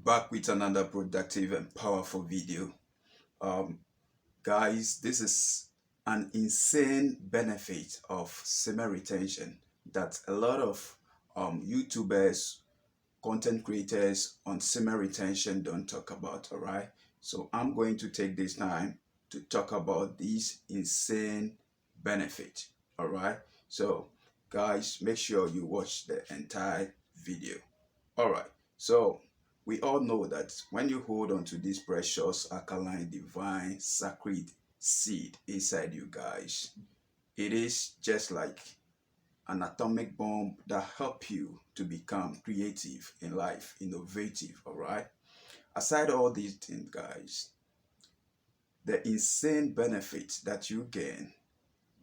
Back with another productive and powerful video. Um, Guys, this is an insane benefit of semen retention that a lot of YouTubers, content creators on semen retention don't talk about. All right, so I'm going to take this time to talk about these insane benefit. All right, so guys, make sure you watch the entire video. All right, so we all know that when you hold on to this precious, alkaline, divine, sacred seed inside you guys, it is just like an atomic bomb that help you to become creative in life, innovative, all right? Aside all these things, guys, the insane benefits that you gain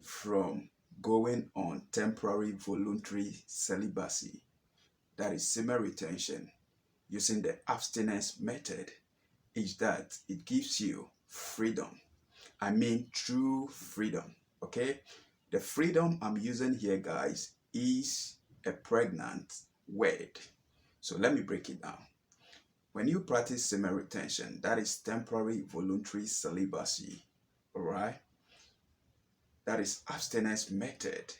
from going on temporary voluntary celibacy, that is semen retention, using the abstinence method, is that it gives you freedom. I mean true freedom, okay? The freedom I'm using here, guys, is a pregnant word. So let me break it down. When you practice semen retention, that is temporary voluntary celibacy, all right? That is abstinence method.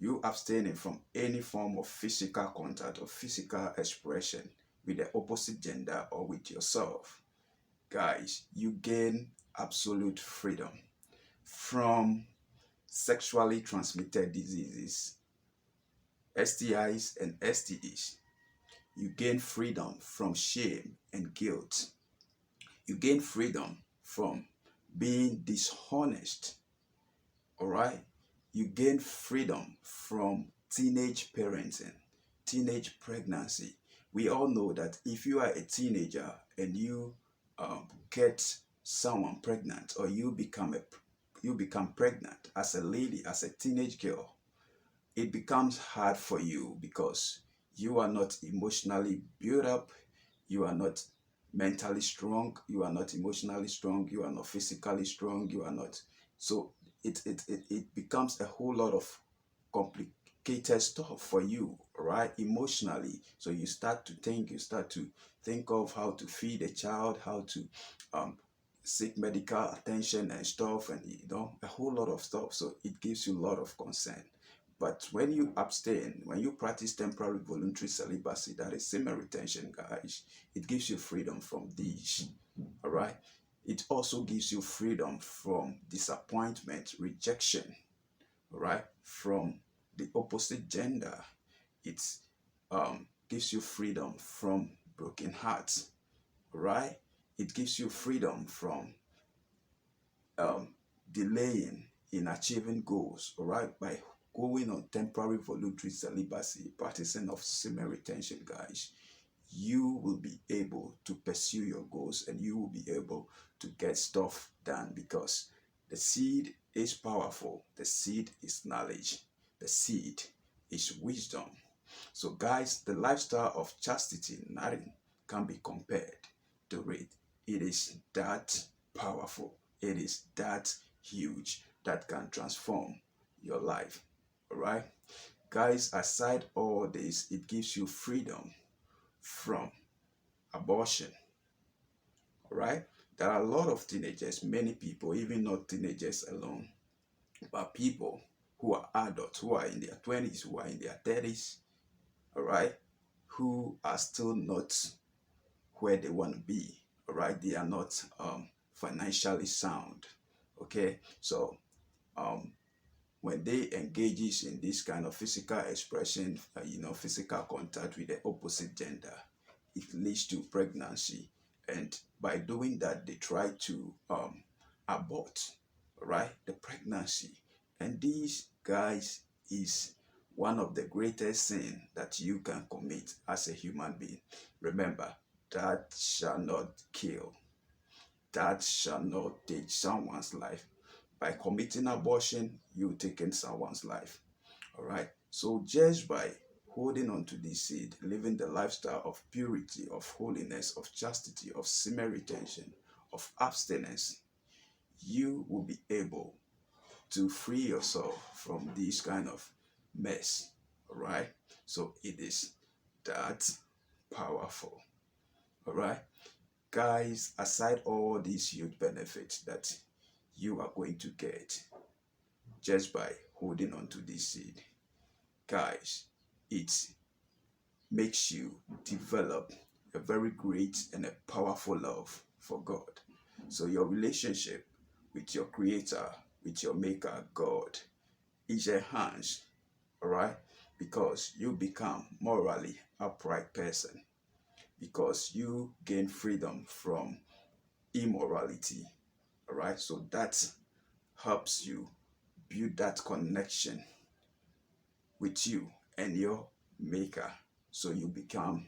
You abstaining from any form of physical contact or physical expression with the opposite gender or with yourself. Guys, you gain absolute freedom from sexually transmitted diseases, STIs and STDs. You gain freedom from shame and guilt. You gain freedom from being dishonest. All right? You gain freedom from teenage parenting, teenage pregnancy. We all know that if you are a teenager and you get someone pregnant, or you become pregnant as a lady, as a teenage girl, it becomes hard for you because you are not emotionally built up, you are not mentally strong, you are not emotionally strong, you are not physically strong, you are not. So it becomes a whole lot of complicated stuff for you, right? Emotionally. So you start to think of how to feed a child, how to um, seek medical attention and stuff, and a whole lot of stuff. So it gives you a lot of concern. But when you abstain, when you practice temporary voluntary celibacy, that is semen retention, guys, it gives you freedom from these. All right. It also gives you freedom from disappointment, rejection, all right, from the opposite gender. It gives you freedom from broken hearts, all right. It gives you freedom from um, delaying in achieving goals, all right, by going on temporary voluntary celibacy, practicing of semen retention, guys, you will be able to pursue your goals and you will be able to get stuff done because the seed is powerful. The seed is knowledge. The seed is wisdom. So, guys, the lifestyle of chastity, nothing can be compared to it. It is that powerful. It is that huge that can transform your life. All right, guys, aside all this, it gives you freedom from abortion. All right, there are a lot of teenagers, many people, even not teenagers alone, but people who are adults, who are in their 20s, who are in their 30s, all right, who are still not where they want to be. All right, they are not financially sound. Okay, so um, when they engages in this kind of physical expression, physical contact with the opposite gender, it leads to pregnancy. And by doing that, they try to abort, right, the pregnancy. And these guys is one of the greatest sin that you can commit as a human being. Remember, that shall not kill. That shall not take someone's life. By committing abortion, you taking someone's life. All right. So just by holding on to this seed, living the lifestyle of purity, of holiness, of chastity, of semen retention, of abstinence, you will be able to free yourself from this kind of mess. All right. So it is that powerful. All right, guys, aside all these huge benefits that you are going to get just by holding on to this seed, guys, it makes you develop a very great and a powerful love for God. So your relationship with your creator, with your maker, God, is enhanced, all right? Because you become morally upright person, because you gain freedom from immorality, all right? So that helps you build that connection with you and your maker. So you become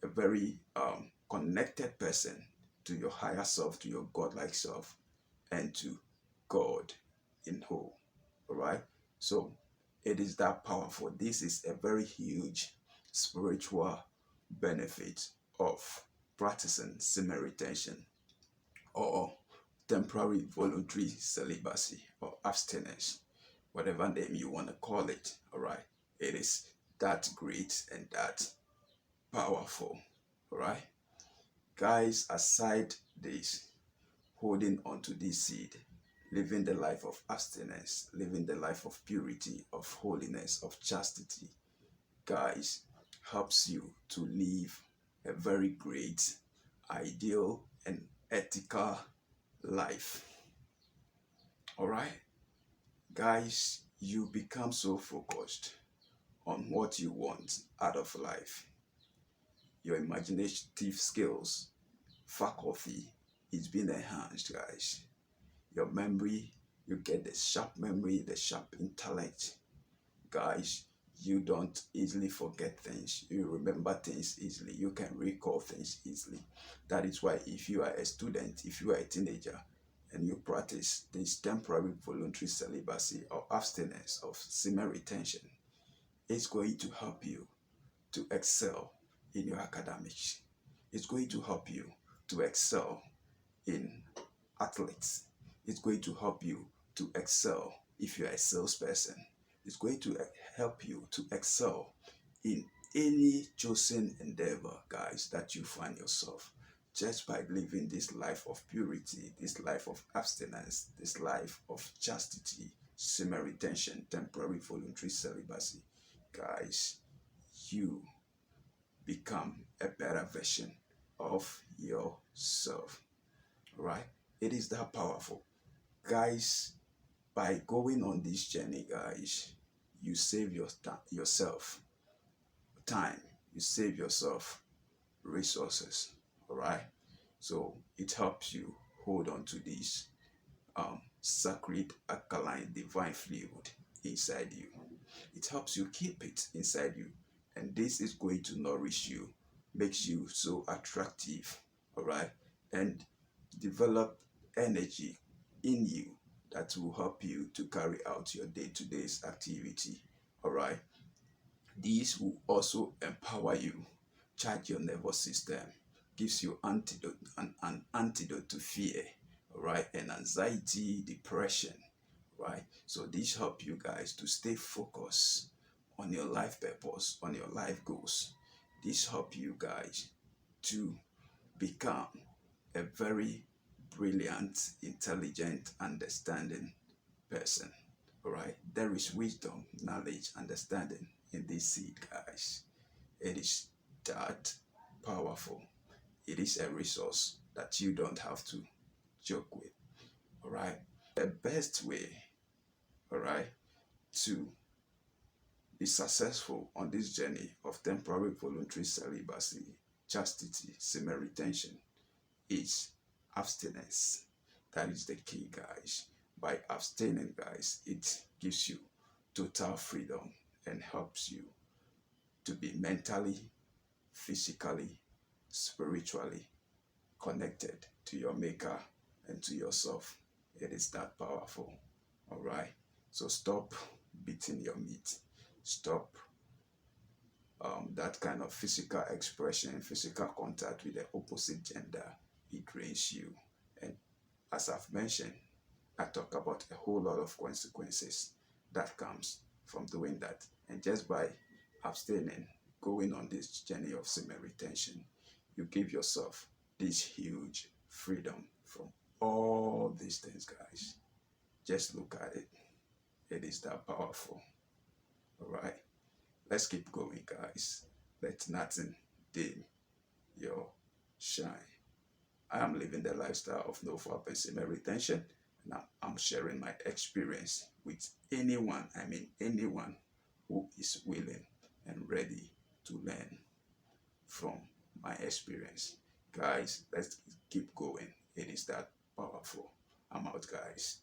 a very connected person to your higher self, to your godlike self, and to God in whole. All right. So it is that powerful. This is a very huge spiritual benefit of practicing semen retention or temporary voluntary celibacy or abstinence, whatever name you want to call it. All right. It is that great and that powerful. All right. Guys, aside this, holding on to this seed, living the life of abstinence, living the life of purity, of holiness, of chastity, guys, helps you to live a very great, ideal, and ethical life. All right, guys, you become so focused on what you want out of life. Your imaginative skills, faculty is being enhanced, guys. Your memory, you get the sharp memory, the sharp intellect. Guys, you don't easily forget things. You remember things easily. You can recall things easily. That is why if you are a student, if you are a teenager, and you practice this temporary voluntary celibacy or abstinence of semen retention, it's going to help you to excel in your academics. It's going to help you to excel in athletics. It's going to help you to excel if you're a salesperson. It's going to help you to excel in any chosen endeavor, guys, that you find yourself just by living this life of purity, this life of abstinence, this life of chastity, semen retention, temporary voluntary celibacy. Guys, you become a better version of yourself, right? It is that powerful. Guys, by going on this journey, guys, you save yourself time, you save yourself resources, all right? So it helps you hold on to this sacred, alkaline, divine fluid inside you. It helps you keep it inside you, and this is going to nourish you, makes you so attractive, all right? And develop energy in you that will help you to carry out your day-to-day activity, all right? These will also empower you, charge your nervous system, gives you an antidote to fear, all right, and anxiety, depression, right? So these help you guys to stay focused on your life purpose, on your life goals. This help you guys to become a very brilliant, intelligent, understanding person. All right, there is wisdom, knowledge, understanding in this seed, guys. It is that powerful. It is a resource that you don't have to joke with. All right, the best way, all right, to be successful on this journey of temporary voluntary celibacy, chastity, semen retention is abstinence. That is the key, guys. By abstaining, guys, it gives you total freedom and helps you to be mentally, physically, spiritually connected to your maker and to yourself. It is that powerful. All right. So stop beating your meat. Stop that kind of physical expression, physical contact with the opposite gender. It drains you. And as I've mentioned, I talk about a whole lot of consequences that comes from doing that. And just by abstaining, going on this journey of semen retention, you give yourself this huge freedom from all these things, guys. Just look at it. It is that powerful. All right. Let's keep going, guys. Let nothing dim your shine. I am living the lifestyle of no fault and semen retention, and I'm sharing my experience with anyone, I mean anyone who is willing and ready to learn from my experience. Guys, let's keep going. It is that powerful. I'm out, guys.